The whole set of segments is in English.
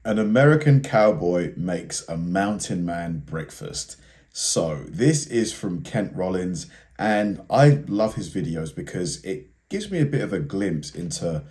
An American cowboy makes a mountain man breakfast. So this is from Kent Rollins, and I love his videos because it gives me a bit of a glimpse into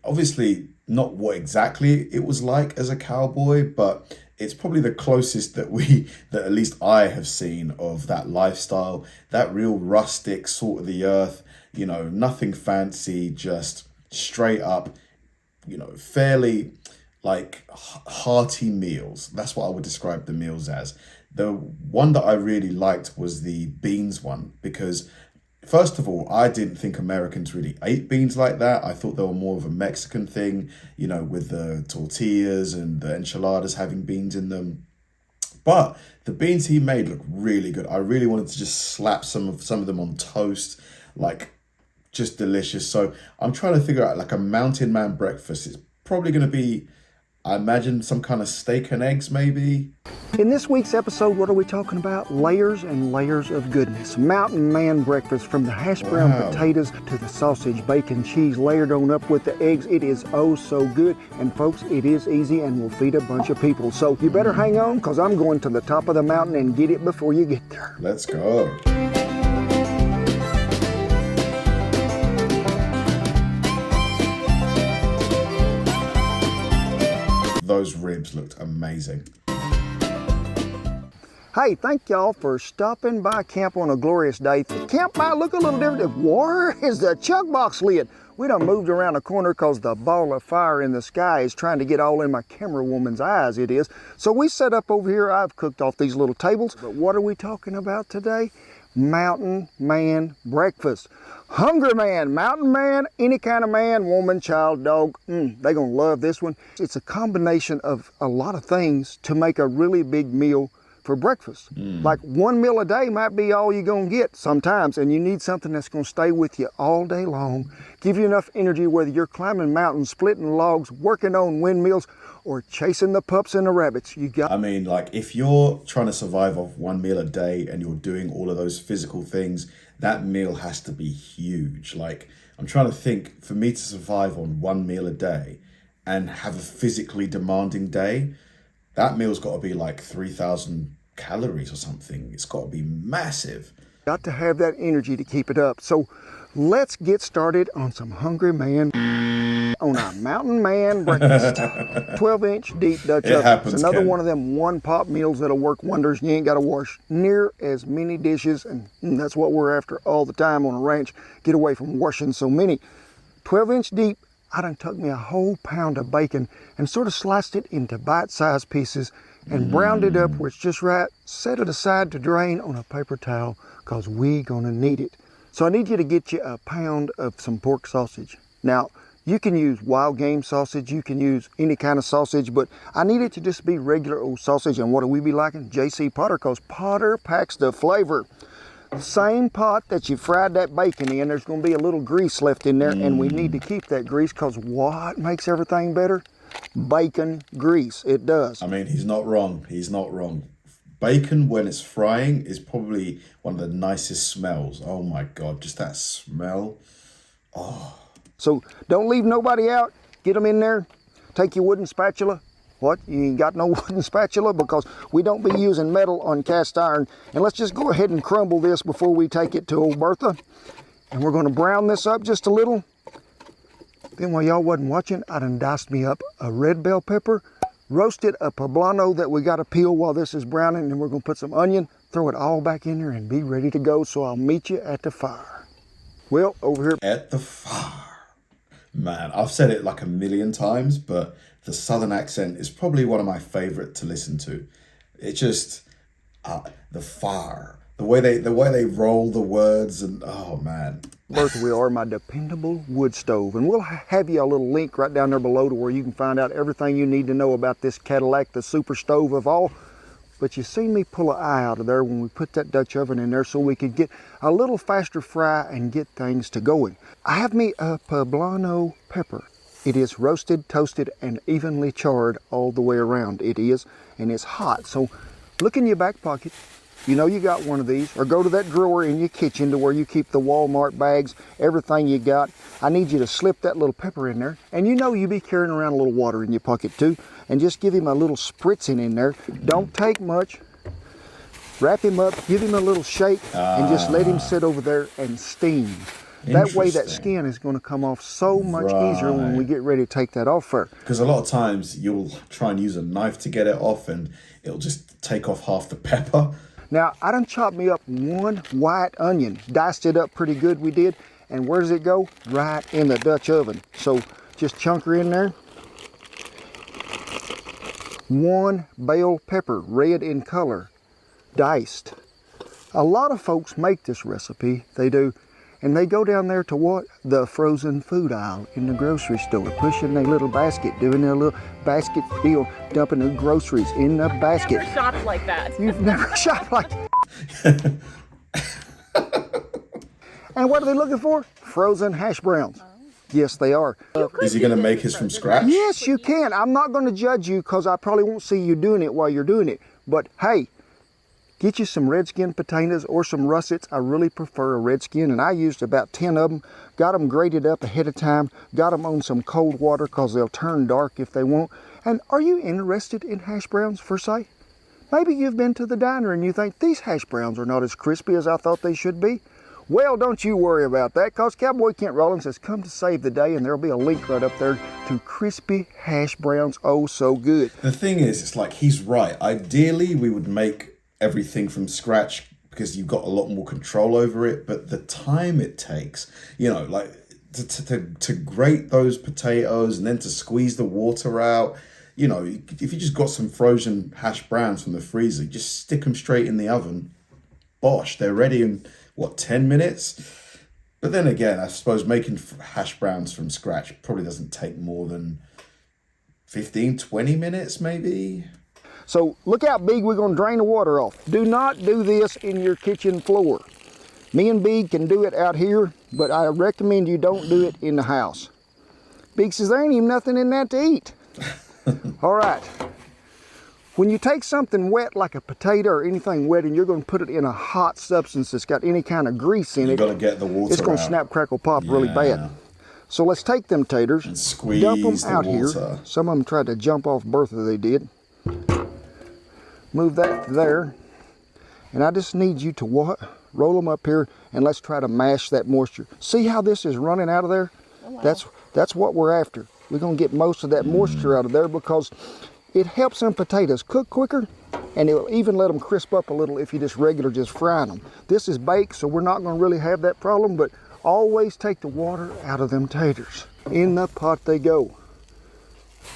obviously not what exactly it was like as a cowboy, but it's probably the closest that that at least I have seen of that lifestyle, that real rustic sort of the earth, nothing fancy, just straight up, fairly like hearty meals. That's what I would describe the meals as. The one that I really liked was the beans one because first of all, I didn't think Americans really ate beans like that. I thought they were more of a Mexican thing, with the tortillas and the enchiladas having beans in them. But the beans he made looked really good. I really wanted to just slap some of them on toast, like just delicious. So I'm trying to figure out like a mountain man breakfast. It's probably going to be, I imagine, some kind of steak and eggs maybe. In this week's episode, what are we talking about? Layers and layers of goodness. Mountain man breakfast, from the hash brown potatoes to the sausage, bacon, cheese layered on up with the eggs. It is oh so good. And folks, it is easy and will feed a bunch of people. So you better hang on, because I'm going to the top of the mountain and get it before you get there. Let's go. Those ribs looked amazing. Hey, thank y'all for stopping by camp on a glorious day. The camp might look a little different. Where is the chuck box lid? We done moved around the corner because the ball of fire in the sky is trying to get all in my camera woman's eyes, it is. So we set up over here. I've cooked off these little tables. But what are we talking about today? Mountain man breakfast. Hungry man, mountain man, any kind of man, woman, child, dog. They gonna love this one. It's a combination of a lot of things to make a really big meal for breakfast. Like one meal a day might be all you're gonna get sometimes, and you need something that's gonna stay with you all day long, give you enough energy whether you're climbing mountains, splitting logs, working on windmills, or chasing the pups and the rabbits. I mean, like if you're trying to survive off one meal a day and you're doing all of those physical things, that meal has to be huge. Like I'm trying to think, for me to survive on one meal a day and have a physically demanding day, that meal's got to be like 3,000 calories or something. It's got to be massive. Got to have that energy to keep it up. So let's get started on some hungry man on a mountain man breakfast. 12-inch deep Dutch oven. It's another one of them one-pot meals that'll work wonders. You ain't got to wash near as many dishes, and that's what we're after all the time on a ranch. Get away from washing so many. 12-inch deep. I done took me a whole pound of bacon and sort of sliced it into bite-sized pieces and browned it up where it's just right. Set it aside to drain on a paper towel, because we gonna need it. So I need you to get you a pound of some pork sausage. Now, you can use wild game sausage, you can use any kind of sausage, but I need it to just be regular old sausage. And what do we be liking? J.C. Potter, because Potter packs the flavor. Same pot that you fried that bacon in, there's going to be a little grease left in there, and we need to keep that grease, because what makes everything better? Bacon grease. It does. I mean, he's not wrong. He's not wrong. Bacon, when it's frying, is probably one of the nicest smells. Oh my God, just that smell. Oh. So don't leave nobody out. Get them in there. Take your wooden spatula. What? You ain't got no wooden spatula? Because we don't be using metal on cast iron. And let's just go ahead and crumble this before we take it to old Bertha. And we're going to brown this up just a little. Then while y'all wasn't watching, I done diced me up a red bell pepper, roasted a poblano that we got to peel while this is browning, and then we're going to put some onion, throw it all back in there, and be ready to go. So I'll meet you at the fire. Well, over here. At the fire. Man, I've said it like a million times, but the Southern accent is probably one of my favorite to listen to. It just, the fire, the way they roll the words, and oh man. Bertha will, or my dependable wood stove. And we'll have you a little link right down there below to where you can find out everything you need to know about this Cadillac, the super stove of all. But you seen me pull an eye out of there when we put that Dutch oven in there so we could get a little faster fry and get things to going. I have me a poblano pepper. It is roasted, toasted, and evenly charred all the way around. It is, and it's hot. So look in your back pocket. You know you got one of these, or go to that drawer in your kitchen to where you keep the Walmart bags, everything you got. I need you to slip that little pepper in there. And you know you be carrying around a little water in your pocket too. And just give him a little spritzing in there. Don't take much. Wrap him up, give him a little shake, and just let him sit over there and steam. That way that skin is going to come off so much easier when we get ready to take that off first. Because a lot of times you'll try and use a knife to get it off and it'll just take off half the pepper. Now, I done chopped me up one white onion, diced it up pretty good we did, and where does it go? Right in the Dutch oven. So just chunk her in there. One bell pepper, red in color, diced. A lot of folks make this recipe, they do, and they go down there to what? The frozen food aisle in the grocery store, pushing their little basket, doing their little basket deal, dumping the groceries in the basket. I've never shopped like that. You've never shopped like that. And what are they looking for? Frozen hash browns. Yes, they are. Is he going to make his from scratch? Yes, you can. I'm not going to judge you because I probably won't see you doing it while you're doing it. But hey, get you some red skin potatoes or some russets. I really prefer a red skin, and I used about 10 of them. Got them grated up ahead of time. Got them on some cold water because they'll turn dark if they won't. And are you interested in hash browns for say? Maybe you've been to the diner and you think these hash browns are not as crispy as I thought they should be. Well, don't you worry about that, because Cowboy Kent Rollins has come to save the day, and there'll be a link right up there to crispy hash browns. Oh, so good. The thing is, it's like he's right. Ideally, we would make everything from scratch because you've got a lot more control over it, but the time it takes, you know, like to grate those potatoes and then to squeeze the water out, you know, if you just got some frozen hash browns from the freezer, just stick them straight in the oven, bosh, they're ready in, what, 10 minutes? But then again, I suppose making hash browns from scratch probably doesn't take more than 15, 20 minutes maybe. So look out, Big, we're going to drain the water off. Do not do this in your kitchen floor. Me and Big can do it out here, but I recommend you don't do it in the house. Big says there ain't even nothing in that to eat. All right. When you take something wet like a potato or anything wet and you're going to put it in a hot substance that's got any kind of grease in it, you've got to get the water it's going to snap, crackle, pop really bad. So let's take them taters and squeeze dump them the out water. Here. Some of them tried to jump off Bertha, they did. Move that there. And I just need you to what? Roll them up here and let's try to mash that moisture. See how this is running out of there? Oh, wow. That's what we're after. We're going to get most of that moisture out of there because it helps them potatoes cook quicker, and it'll even let them crisp up a little if you just frying them. This is baked, so we're not going to really have that problem, but always take the water out of them taters. In the pot they go.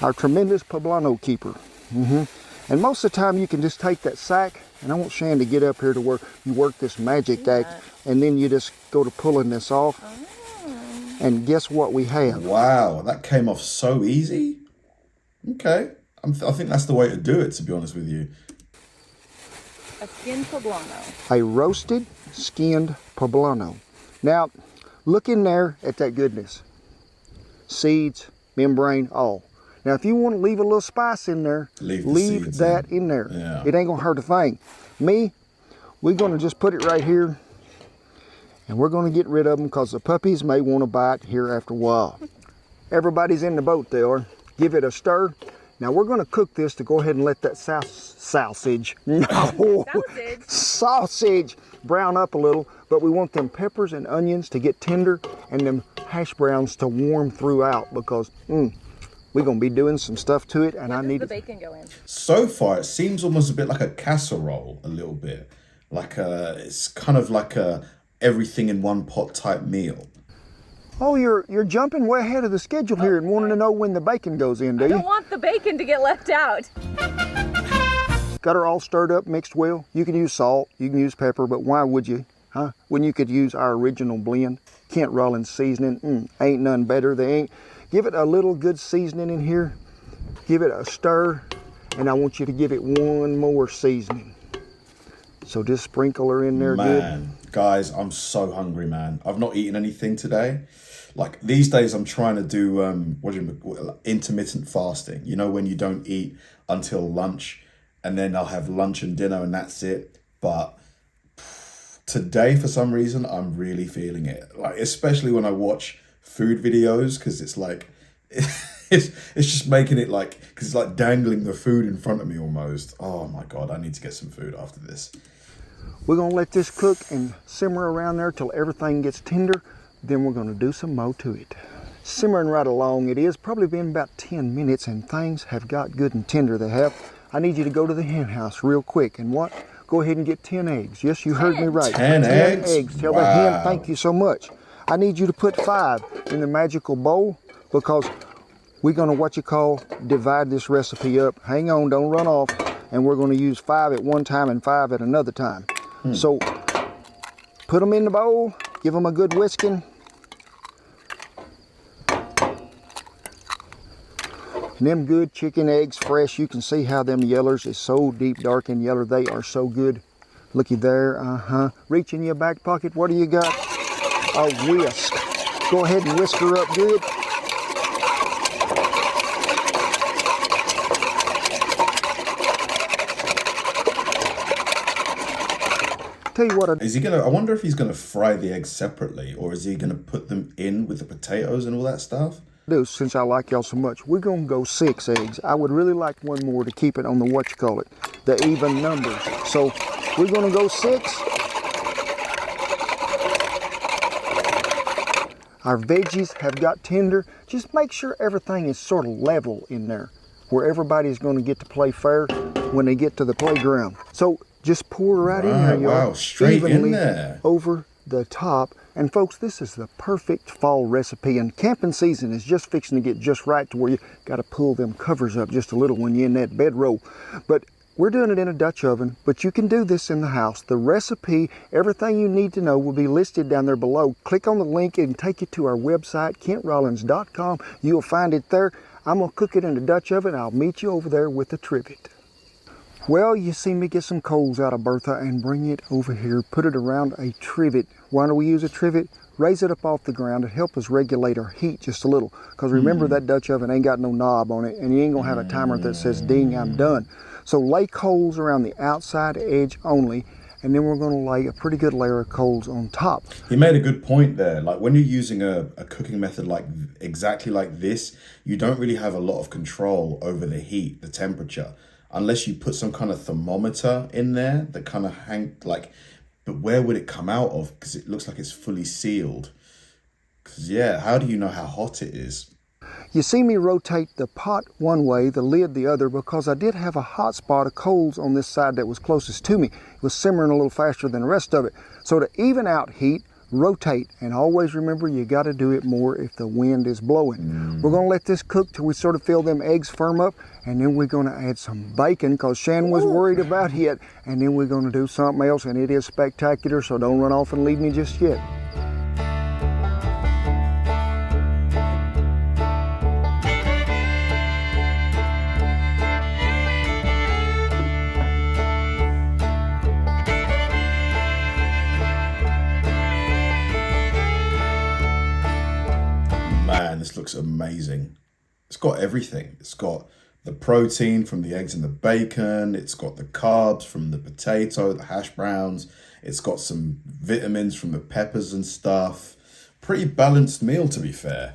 Our tremendous poblano keeper. And most of the time you can just take that sack, and I want Shan to get up here to where you work this magic act, and then you just go to pulling this off. And guess what we have? Wow, that came off so easy. Okay. I think that's the way to do it, to be honest with you. A skinned poblano. A roasted skinned poblano. Now, look in there at that goodness. Seeds, membrane, all. Now, if you want to leave a little spice in there, leave that in there. Yeah. It ain't going to hurt a thing. We're going to just put it right here, and we're going to get rid of them because the puppies may want to bite here after a while. Everybody's in the boat, they are. Give it a stir. Now we're going to cook this to go ahead and let that sausage brown up a little, but we want them peppers and onions to get tender and them hash browns to warm throughout because we're going to be doing some stuff to it, and I need the bacon go in. So far, it seems almost a bit like a casserole, a little bit. It's kind of like a everything in one pot type meal. Oh, you're jumping way ahead of the schedule here and wanting to know when the bacon goes in, do you? I don't want the bacon to get left out. Got her all stirred up, mixed well. You can use salt, you can use pepper, but why would you, huh? When you could use our original blend, Kent Rollins seasoning, ain't none better. Give it a little good seasoning in here. Give it a stir, and I want you to give it one more seasoning. So just sprinkle her in there good. Man, guys, I'm so hungry, man. I've not eaten anything today. Like these days, I'm trying to do intermittent fasting. You know, when you don't eat until lunch, and then I'll have lunch and dinner, and that's it. but today for some reason I'm really feeling it. Like, especially when I watch food videos, because it's like it's just making it like, because it's like dangling the food in front of me almost. Oh my God, I need to get some food after this. We're gonna let this cook and simmer around there till everything gets tender. Then we're gonna do some more to it. Simmering right along, it is probably been about 10 minutes and things have got good and tender. They have. I need you to go to the hen house real quick and what? Go ahead and get 10 eggs. Yes, you heard me right. 10 eggs? Tell the hen thank you so much. I need you to put 5 in the magical bowl because we're gonna divide this recipe up. Hang on, don't run off. And we're gonna use 5 at one time and 5 at another time. So put them in the bowl, give them a good whisking. And them good chicken eggs, fresh. You can see how them yellers is so deep, dark and yeller. They are so good. Looky there, Reach in your back pocket. What do you got? A whisk. Go ahead and whisk her up good. Tell you what, I wonder if he's gonna fry the eggs separately, or is he gonna put them in with the potatoes and all that stuff? Since I like y'all so much, we're gonna go 6 eggs. I would really like one more to keep it on the even numbers. So we're gonna go 6. Our veggies have got tender. Just make sure everything is sort of level in there, where everybody's gonna get to play fair when they get to the playground. So just pour right in there, y'all. Wow, straight in there. Over the top. And folks, this is the perfect fall recipe, and camping season is just fixing to get just right to where you got to pull them covers up just a little when you're in that bedroll. But we're doing it in a Dutch oven, but you can do this in the house. The recipe, everything you need to know will be listed down there below. Click on the link and take you to our website, KentRollins.com. You'll find it there. I'm gonna cook it in the Dutch oven. I'll meet you over there with the trivet. Well, you see me get some coals out of Bertha and bring it over here, put it around a trivet. Why do we use a trivet? Raise it up off the ground to help us regulate our heat just a little. Because remember, that Dutch oven ain't got no knob on it, and you ain't gonna have a timer that says, ding, I'm done. So lay coals around the outside edge only, and then we're gonna lay a pretty good layer of coals on top. He made a good point there. Like, when you're using a cooking method like exactly like this, you don't really have a lot of control over the heat, the temperature, unless you put some kind of thermometer in there that kind of but where would it come out of? Because it looks like it's fully sealed. Because yeah, how do you know how hot it is? You see me rotate the pot one way, the lid the other, because I did have a hot spot of coals on this side that was closest to me. It was simmering a little faster than the rest of it. So to even out heat, rotate, and always remember you got to do it more if the wind is blowing. We're going to let this cook till we sort of feel them eggs firm up, and then we're going to add some bacon because Shan was worried about it, and then we're going to do something else, and it is spectacular, so don't run off and leave me just yet. Man, this looks amazing. It's got everything. It's got the protein from the eggs and the bacon. It's got the carbs from the potato, the hash browns. It's got some vitamins from the peppers and stuff. Pretty balanced meal, to be fair.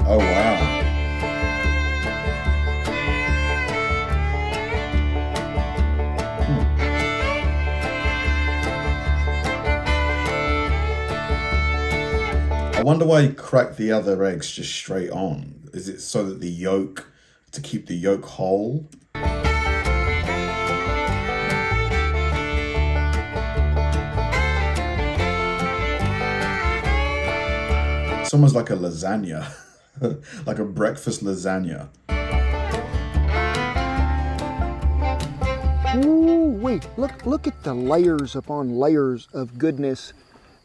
Oh, wow. I wonder why you crack the other eggs just straight on. Is it so that to keep the yolk whole? It's almost like a lasagna, like a breakfast lasagna. Ooh, wait, look at the layers upon layers of goodness.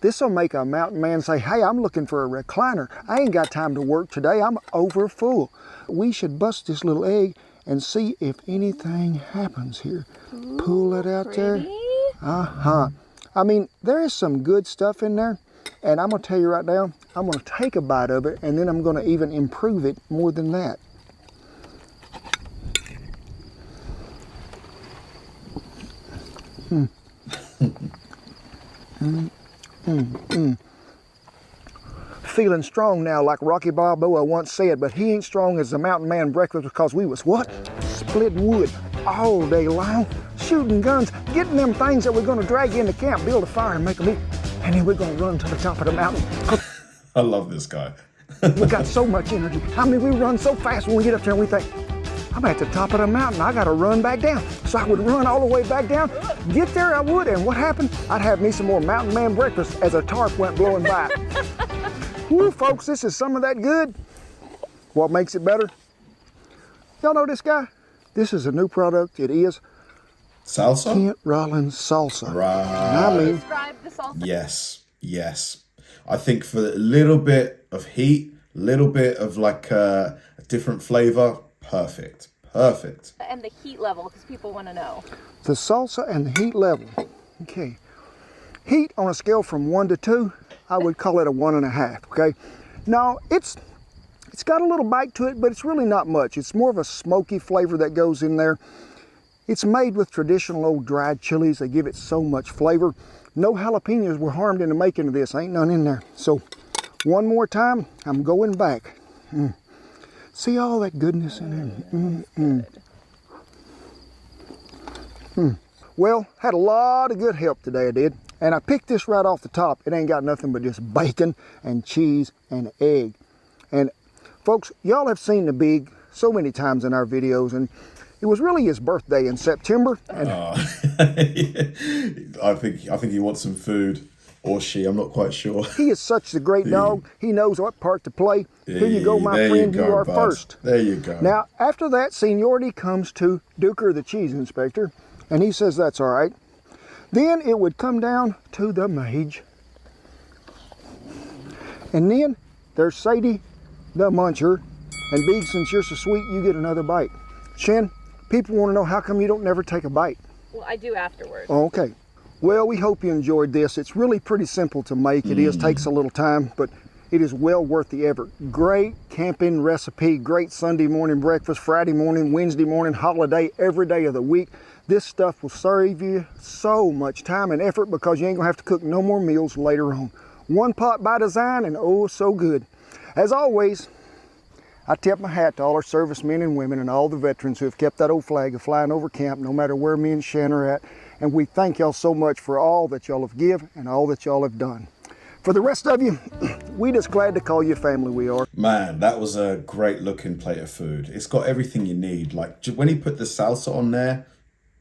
This will make a mountain man say, hey, I'm looking for a recliner. I ain't got time to work today. I'm over full. We should bust this little egg and see if anything happens here. Pull it out there. I mean, there is some good stuff in there. And I'm going to tell you right now, I'm going to take a bite of it, and then I'm going to even improve it more than that. Feeling strong now, like Rocky Balboa once said, but he ain't strong as the mountain man breakfast because we was what? Splitting wood all day long, shooting guns, getting them things that we're going to drag into camp, build a fire and make them eat, and then we're going to run to the top of the mountain. I love this guy. We got so much energy. I mean, we run so fast when we get up there and we think, I'm at the top of the mountain, I gotta run back down. So I would run all the way back down, get there I would, and what happened? I'd have me some more mountain man breakfast as a tarp went blowing by. Woo, folks, this is some of that good. What makes it better? Y'all know this guy? This is a new product. It is salsa? Kent Rollins salsa. Right. I mean, Describe the salsa. Yes, yes. I think for a little bit of heat, a little bit of like a different flavor, perfect, perfect. And the heat level, because people want to know. the salsa and the heat level. Okay. Heat on a scale from 1 to 2, I would call it a 1.5, okay? Now, it's got a little bite to it, but it's really not much. It's more of a smoky flavor that goes in there. It's made with traditional old dried chilies. They give it so much flavor. No jalapenos were harmed in the making of this. Ain't none in there. So, one more time, I'm going back. See all that goodness in there? Well, had a lot of good help today, I did. And I picked this right off the top. It ain't got nothing but just bacon and cheese and egg. And folks, y'all have seen the Big so many times in our videos, and it was really his birthday in September. And I think he wants some food, or she. I'm not quite sure. He is such a great dog. He knows what part to play. Here you go, my friend. You are first. There you go. Now, after that, seniority comes to Duker, the cheese inspector, and he says that's all right. Then it would come down to the mage. And then there's Sadie, the muncher. And Big, since you're so sweet, you get another bite. Shen, people want to know how come you don't never take a bite. Well, I do afterwards. Okay. Well, we hope you enjoyed this. It's really pretty simple to make. It takes a little time, but it is well worth the effort. Great camping recipe, great Sunday morning breakfast, Friday morning, Wednesday morning, holiday, every day of the week. This stuff will save you so much time and effort because you ain't gonna have to cook no more meals later on. One pot by design and oh so good. As always, I tip my hat to all our servicemen and women and all the veterans who have kept that old flag of flying over camp no matter where me and Shan are at. And we thank y'all so much for all that y'all have give and all that y'all have done. For the rest of you, we just glad to call you family, we are. Man, that was a great looking plate of food. It's got everything you need. Like when he put the salsa on there,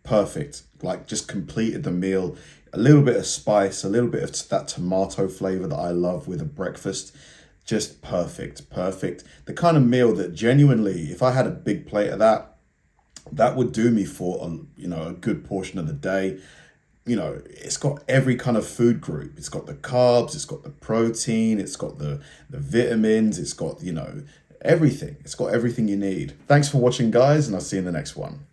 perfect. Like just completed the meal. A little bit of spice, a little bit of that tomato flavor that I love with a breakfast. Just perfect, perfect. The kind of meal that genuinely, if I had a big plate of that, that would do me for a good portion of the day. You know, it's got every kind of food group. It's got the carbs, it's got the protein, it's got the vitamins, it's got, everything. It's got everything you need. Thanks for watching, guys, and I'll see you in the next one.